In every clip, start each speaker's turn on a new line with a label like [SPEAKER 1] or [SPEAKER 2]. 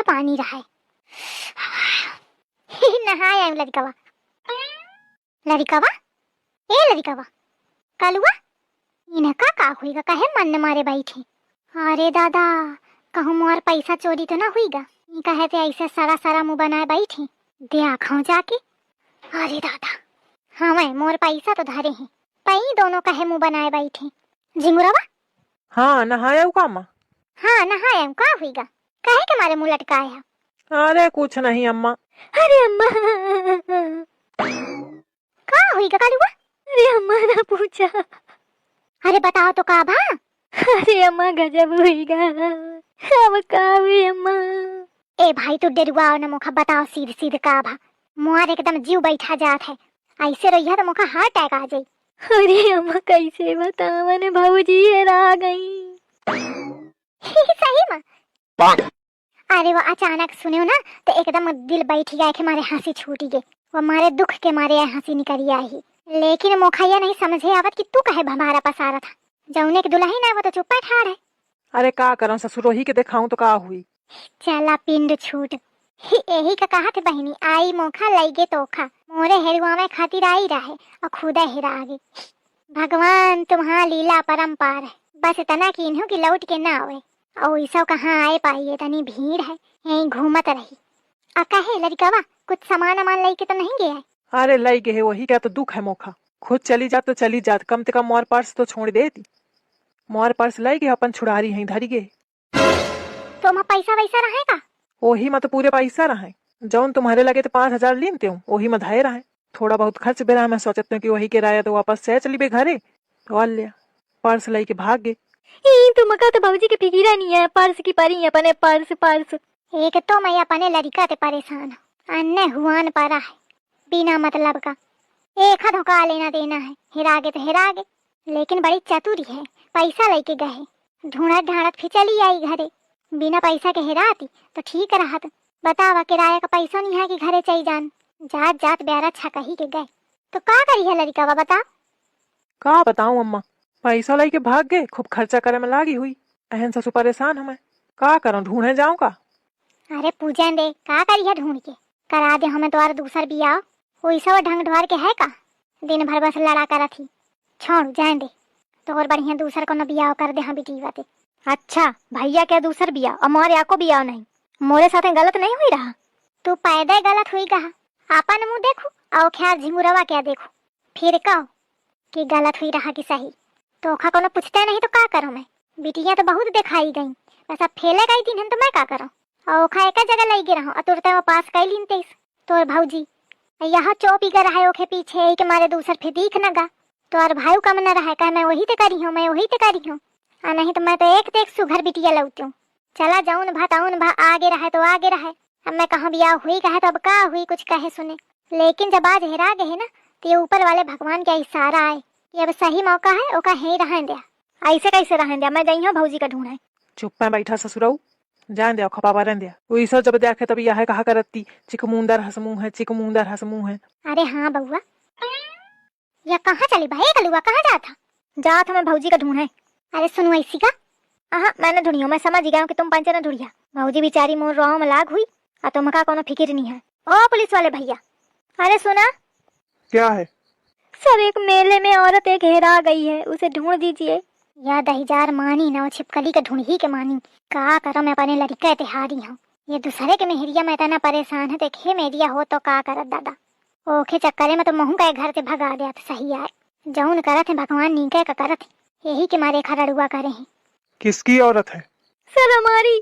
[SPEAKER 1] ठंडा पानी रहा है। नहाया लड़कवा लड़कवा ए लड़कवा कलुआ इनका का हुईगा कहे मन न मारे बैठे। अरे दादा कहूँ मोर पैसा चोरी तो ना हुईगा, कहे थे ऐसे सारा सारा मुँह बनाए बैठे दे आखाओ जाके। अरे दादा हाँ मोर पैसा तो धरे हैं पई दोनों कहे मुँह बनाए बैठे। झिंगुरवा
[SPEAKER 2] हाँ नहाया का अम्मा?
[SPEAKER 1] हाँ नहाया का हुईगा कहे के मारे मुँह लटकाया?
[SPEAKER 2] अरे कुछ नहीं अम्मा।
[SPEAKER 1] अरे अम्मा का हुईगा कलुआ?
[SPEAKER 3] अरे अम्मा ना पूछा।
[SPEAKER 1] अरे बताओ तो का भा?
[SPEAKER 3] अरे अम्मा गजब हुईगा। अब का हुई अम्मा?
[SPEAKER 1] ए भाई तू डरुआ न मुखा बताओ सीधे सीधे का भा? मुआर एकदम जीव बैठा जात है, ऐसे रहिया तो मुखा हार्ट अटैक आ जाई।
[SPEAKER 3] अरे अम्मा कैसे बताओ मैंने भाऊजी हेरा गई।
[SPEAKER 1] सही में? अरे वो अचानक सुनियो ना तो एकदम दिल बैठ गया कि मारे हंसी छूटी गई, वो मारे दुख के मारे हंसी निकली आई। लेकिन मोखैया नहीं समझे आवत कि तू कहे भमारा पसारा था, जौने के दुल्हन है वो तो चुप्पा ठाड़ है।
[SPEAKER 2] अरे का करम ससुरोही के दिखाऊं तो का हुई?
[SPEAKER 1] चला पिंड छूट यही का कहा थे बहनी आई मौका लईगे तोखा मोरे हेरुआ में खातिर आई रहे और खुदा हेरा गई। भगवान तुम्हारा लीला परम्पार है, बस इतना की इन्हों की लौट के ना आवे और ऐसा कहाँ आए पाइए, तनी भीड़ है यहीं घूमत रही। और कहे लड़कवा कुछ सामान अमान लेके तो नहीं गया है?
[SPEAKER 2] अरे लाई गए वही क्या तो दुख है मोखा, खुद चली जात तो चली जात, कम से कम मोर पर्स तो छोड़ देती। मोर पर्स लाई गए अपन छुड़ारी है धरी गए।
[SPEAKER 1] तो मैं पैसा वैसा रहेगा?
[SPEAKER 2] वही में तो पूरे पैसा रहे जौन तुम्हारे लगे तो 5,000 लीनते हूँ वही में धाये रहे। थोड़ा बहुत खर्च भी रहा, मैं सोचती हूँ कि वही किराया तो वापस से चली बे घरे तो आ लिया पर्स लाई के भाग गए।
[SPEAKER 3] तुम का तो भाऊजी की फिकीरा नहीं है, पर्स की परी अपने पर्स पर्स।
[SPEAKER 1] एक तो मैं अपने लड़का ते परेशान अन्य हुआन परा है बिना मतलब का, एक धोखा लेना देना है, हिरागे तो हिरागे। लेकिन बड़ी चतुरी है, पैसा लेके गए ढूंढत ढांढत फिर चली आई घरे, बिना पैसा के हिराती तो ठीक रहत। बतावा किराया का पैसा नहीं है कि घरे चली जान, जात जात ब्यारा छकही के गए तो का करी है लड़का बता?
[SPEAKER 2] का बताऊं अम्मा, पैसा लाई के भाग गए, खूब खर्चा करे में लागी हुई। अहन ससु परेशान हमें का करूं, ढूंढे जाऊं का?
[SPEAKER 1] अरे पूजन दे का करी है ढूंढ के, करा दे हमें तो दूसर बिया वैसा ढंग ढोर के है का? दिन भर बस लड़ा कर थी, छोड़ जाए दे तो और बढ़िया दूसर को न बिया कर दे। हाँ बेटी बातें।
[SPEAKER 3] अच्छा भैया क्या दूसर बिया और मोरे आको बिया नहीं, मोरे साथ गलत नहीं हुई रहा?
[SPEAKER 1] तू पैदा गलत हुई कहा, आपन मुँह देखो और ख्याल झिंगुरवा क्या देखो, फिर कहो कि गलत हुई रहा कि सही। तो ओखा को पूछते नहीं तो का करूं मैं? बिटिया तो बहुत दिखाई गई, बस अब फेले गई दिन तो मैं का करूं? और ओखा एक जगह लगी रहा और तुरते वो पास कई लीन तेस तोर भाऊजी यहाँ चौपी कर रहा है ओखे पीछे के मारे दूसर फिर दिख न गा तो और भाई कम न रहा कह मैं वही ते करी हूँ, मैं वही ते करी हूँ। नहीं तो मैं तो एक देख सुघर बिटिया लौटी हूँ, चला जाऊन भाताउन भा आगे रहे तो आगे रहे। अब मैं कहाँ बिया हुई कहे तो अब का हुई कुछ कहे सुने, लेकिन जब आज हिरा गए ना तो ये ऊपर वाले भगवान का इशारा आए कि अब सही मौका है ओका है रहन दिया।
[SPEAKER 3] ऐसे कैसे रहन दिया, मैं गई हूँ भाऊजी का ढूंढे।
[SPEAKER 2] चुप में बैठा ससुराऊ जान दिया खपावा रहन दिया, वही सब जब देखे तब यह कहा करती चिकमुंदर हसमुंह है, चिकमुंदर हसमुंह है।
[SPEAKER 1] अरे हाँ बउआ या कहाँ चली भाई कलुआ, कहाँ जाता?
[SPEAKER 3] जात हमें भाऊजी का ढूंढे।
[SPEAKER 1] अरे सुनो ऐसी का?
[SPEAKER 3] हाँ मैंने ढूंढी हूँ, मैं समझ गया हूँ कि तुम पंचे ने ढूंढिया। भाऊजी बेचारी मोर रोह में लाग हुई और तुमका कोनो फिक्र नहीं है। ओ पुलिस वाले भैया, अरे सुना
[SPEAKER 2] क्या है?
[SPEAKER 3] सर एक मेले में औरत एक हेरा गई है, उसे ढूंढ दीजिए।
[SPEAKER 1] या 10,000 मानी ना छिपकली का ढूंढ ही के मानी, का करो मैं अपने लड़का तिहारी हूँ, ये दूसरे के मेहरिया में इतना परेशान है देखे मेरिया हो तो का करत दादा। ओखे चक्करे में तो महू का घर से भगा दिया तो सही आए, जौन करत है भगवान नीके का करत है, यही के मारे खरड़ुआ करे हैं।
[SPEAKER 2] किसकी औरत है?
[SPEAKER 3] सर हमारी।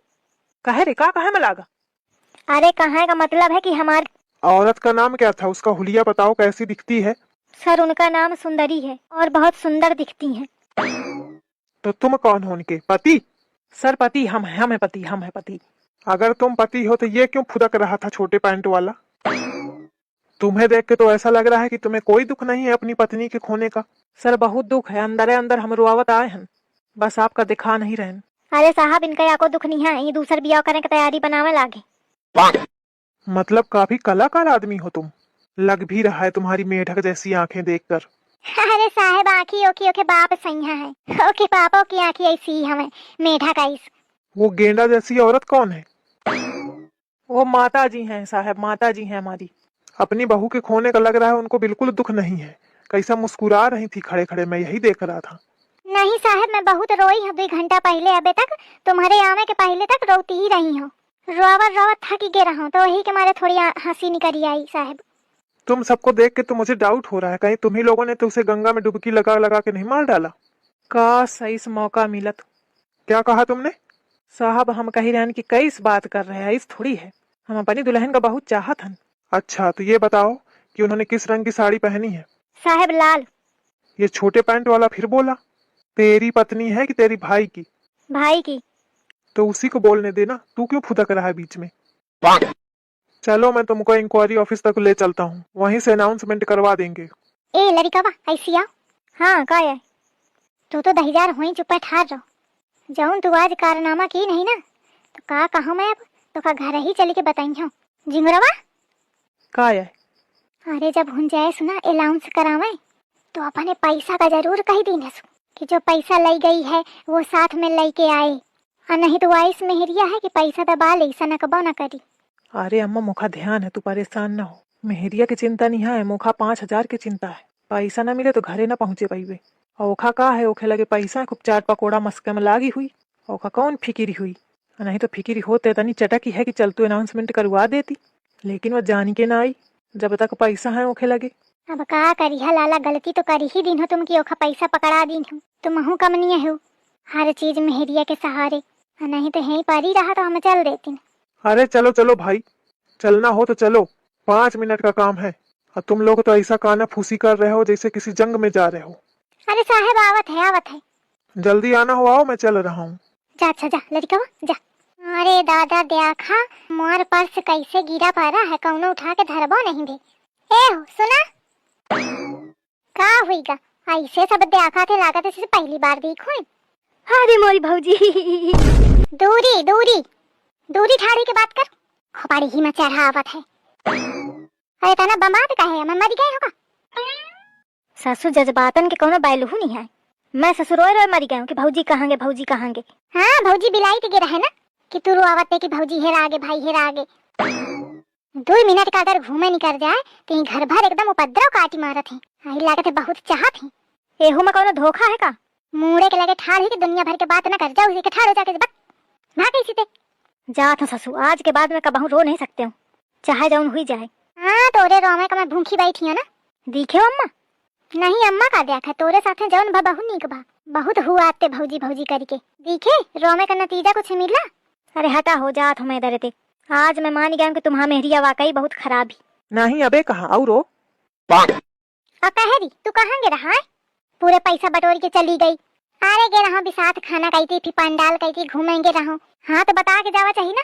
[SPEAKER 2] कहे रे का कहे में लागा?
[SPEAKER 3] अरे कहाँ का मतलब है कि हमारी
[SPEAKER 4] औरत का नाम क्या था, उसका हुलिया बताओ, कैसी दिखती है?
[SPEAKER 3] सर उनका नाम सुंदरी है और बहुत सुंदर दिखती हैं।
[SPEAKER 4] तो तुम कौन हो, उनके पति?
[SPEAKER 2] सर पति हम है पति, हम है पति।
[SPEAKER 4] अगर तुम पति हो तो ये क्यों फुदक रहा था छोटे पैंट वाला? तुम्हें देख के तो ऐसा लग रहा है कि तुम्हें कोई दुख नहीं है अपनी पत्नी के खोने का।
[SPEAKER 2] सर बहुत दुख है, अंदर अंदर हम रुआवत आए हैं, बस आपका दिखा नहीं रहे।
[SPEAKER 3] अरे साहब इनका या को दुख नहीं है, ये दूसर बिया करने की तैयारी बनावे लागे।
[SPEAKER 4] मतलब काफी कलाकार आदमी हो तुम, लग भी रहा है तुम्हारी मेढक जैसी आंखें देखकर।
[SPEAKER 1] अरे साहेब आँखी ओके ओके बाप सही है, ओके पापा की आँखी ऐसी हमें मेढा का इस।
[SPEAKER 4] वो गेंडा जैसी औरत कौन है?
[SPEAKER 2] वो माता जी हैं साहब, माता जी हैं हमारी।
[SPEAKER 4] अपनी बहू के खोने का लग रहा है उनको बिल्कुल दुख नहीं है। कैसा मुस्कुरा रही थी खड़े खड़े, मैं यही देख रहा था।
[SPEAKER 1] नहीं साहब, मैं बहुत रोई हूँ 2 घंटा पहले। अबे तक तुम्हारे आने के पहले तक रोती ही रही हूँ। रोवत रोवत थक गे रहा हूँ, तो वही के मारे थोड़ी हंसी निकली आई साहब।
[SPEAKER 4] तुम सबको देख के तो मुझे डाउट हो रहा है, कहीं तुम ही लोगों ने तो उसे गंगा में डुबकी लगा लगा के नहीं मार डाला।
[SPEAKER 2] का सही से मौका मिलत।
[SPEAKER 4] क्या कहा तुमने?
[SPEAKER 2] साहब हम कही रहन की कई बात कर रहे हैं, इस थोड़ी है। हम अपनी दुल्हन का बहुत चाहत हन।
[SPEAKER 4] अच्छा तो ये बताओ कि उन्होंने किस रंग की साड़ी पहनी है?
[SPEAKER 3] साहब लाल।
[SPEAKER 4] ये छोटे पैंट वाला फिर बोला। तेरी पत्नी है कि तेरी भाई की?
[SPEAKER 3] भाई की।
[SPEAKER 4] तो उसी को बोलने देना, तू क्यों फुदक रहा है बीच में? चलो मैं तुमको इंक्वायरी ऑफिस तक ले चलता हूँ, वहीं से अनाउंसमेंट करवा देंगे।
[SPEAKER 1] ए लड़का ऐसी आओ।
[SPEAKER 3] हाँ का है?
[SPEAKER 1] तू तो 10,000 हुई चुप ठार रहो। जौन तू आज कारनामा की नहीं ना, तो का कहूँ मैं अब? तो का घर ही चली के बताई हूँ जिंगरवा।
[SPEAKER 2] का है?
[SPEAKER 1] अरे जब हुन जाए सुना अलाउंस करावे, तो अपने पैसा का जरूर कही दीने सु कि जो पैसा लाई गई है वो साथ में लाई के आए। और नहीं तो वाइस मेहरिया है कि पैसा दबा ले, सनकबो न करी।
[SPEAKER 2] अरे अम्मा मुखा ध्यान है, तू परेशान ना हो। मेहरिया की चिंता नहीं है, मुखा 5,000 की चिंता है। पैसा ना मिले तो घरे ना पहुंचे पाइबे। और ओखा का है, ओखे लगे पैसा खूब चाट पकोड़ा मस्के में लागी हुई। ओखा कौन फिकिरी हुई? नहीं तो फिकिरी होते तनी चटकी है कि चल तू अनाउंसमेंट करवा देती, लेकिन वो जानी के ना आई। जब तक पैसा है ओखे लगे।
[SPEAKER 1] अब का करी है लाला, गलती तो करी ही दिन हो तुम की ओखा पैसा पकड़ा दिन हो। तुम हूँ कमनीय हो, हर चीज मेहरिया के सहारे। नहीं तो यहीं पर ही रहा तो हम चल देती।
[SPEAKER 4] अरे चलो चलो भाई, चलना हो तो चलो, 5 मिनट का काम है। और तुम लोग तो ऐसा काना फूसी कर रहे हो जैसे किसी जंग में जा रहे हो।
[SPEAKER 1] अरे साहब आवत है आवत है।
[SPEAKER 4] जल्दी आना हो, आओ मैं चल रहा हूँ।
[SPEAKER 1] जा अच्छा जा लड़का जा। अरे दादा देखा मोर पर्स कैसे गिरा पड़ा है, कौनो उठा के धरबो नहीं दे। ए हो सुना का हुईगा? ऐसे सब देखा थे, लागत है पहली बार देखो।
[SPEAKER 3] अरे मोरी भौजी।
[SPEAKER 1] दूरी दूरी दूरी ठाड़ी के बात कर। खोपाड़ी ही में चढ़ावत है। अरे तना बम्बाद का है, मैं मर गए होगा।
[SPEAKER 3] ससुर जज्बातन के कोनो बैलू नहीं है। मैं ससुर रोए रोए मरी गए कि भौजी कहांगे भौजी कहांगे।
[SPEAKER 1] हाँ भौजी बिलाई तो गिरा है ना कि तू रोआवत है कि भौजी हेरा आगे भाई हेरा आगे। 2 मिनट का अगर घूमे निकल जाए तो ये घर भर एकदम उपद्रव काटी मारत है। आई लागत है बहुत चाहत है।
[SPEAKER 3] एहू में कोनो धोखा है का?
[SPEAKER 1] मुड़े के लगे ठाड़ ही कि दुनिया भर के बात न कर, जाओ उसी के ठाड़ हो जाके बक ना कैसी थे।
[SPEAKER 3] जात हूँ ससुर, आज के बाद मैं कबहू रो नहीं सकते हूँ, चाहे जौन हुई जाए।
[SPEAKER 1] हाँ तोरे रोमे का मैं भूखी बैठी हूँ ना।
[SPEAKER 3] दिखे अम्मा?
[SPEAKER 1] नहीं अम्मा का देखा तोरे साथ जौन बहु नीक बा, बहुत हुआ आते भौजी भौजी करके। दिखे रोमे का नतीजा कुछ मिला?
[SPEAKER 3] अरे हटा हो जात हूँ मैं डरते। आज मैं मान गया कि तुम्हारा मेहरिया वाकई बहुत खराब ही।
[SPEAKER 2] नहीं अबे कहाँ और रो।
[SPEAKER 1] अब पहरी तू कहाँ गे रहा है? पूरे पैसा बटोर के चली गई। अरे गे रहा बिसात खाना कही थी, फिर पंडाल कही थी, घूमेंगे रहा। हाँ तो बता के जावा चाहिए ना,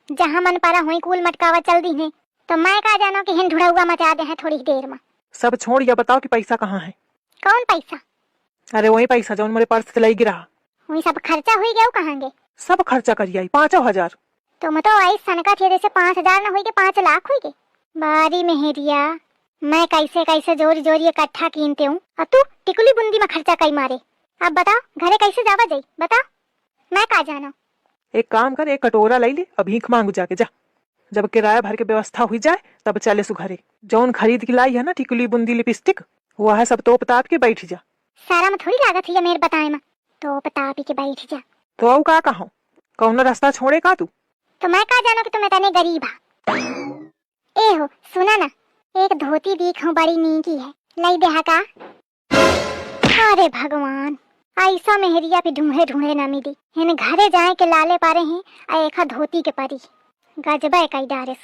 [SPEAKER 1] जहाँ मन पारा हुई कूल मटकावा चल दी है। तो मैं का जानो कि हिन ढुड़ाऊगा मचा दे है थोड़ी देर में।
[SPEAKER 2] सब छोड़ या बताओ कि पैसा कहाँ है?
[SPEAKER 1] कौन पैसा?
[SPEAKER 2] अरे वही पैसा जो मेरे पर्स से लई गिरा।
[SPEAKER 1] वही सब खर्चा हुई गया कहांगे?
[SPEAKER 2] सब खर्चा करी आई 5,000।
[SPEAKER 1] तुम तो आई सनका थे जैसे 5,000 न हुई के 5 लाख हुई के। बारी मेहरिया मैं कैसे कैसे जोरी जोरी इकट्ठा कीनते हूँ, और तू टिकुली बुंदी में खर्चा कई मारे। अब बताओ घरे कैसे जावा जाई, बताओ मैं का जाना।
[SPEAKER 2] एक काम कर, एक कटोरा ले ले, अब भीख मांगू जाके जा। जब किराया भर के व्यवस्था हुई जाए तब चले सु घरे। जौन खरीद के लाई है ना टिकुली बुंदी लिपस्टिक, वो है सब तोप ताप के बैठ जा।
[SPEAKER 1] सारा में थोड़ी लागत है मेरे बताए में, तो ताप के बैठ जा।
[SPEAKER 2] तो औ का कहूँ, कौन रास्ता छोड़े का तू?
[SPEAKER 1] तो मैं का जानो कि तुम इतने गरीब हा। ए हो सुना ना, एक धोती दिख हूँ बड़ी नीकी है, लई देहा का? अरे भगवान ऐसा मेहरिया भी ढूंढे ढूंढे न मिली। इन घरे जाए के लाले पारे हैं, एक धोती के परी गजबा कई डारे।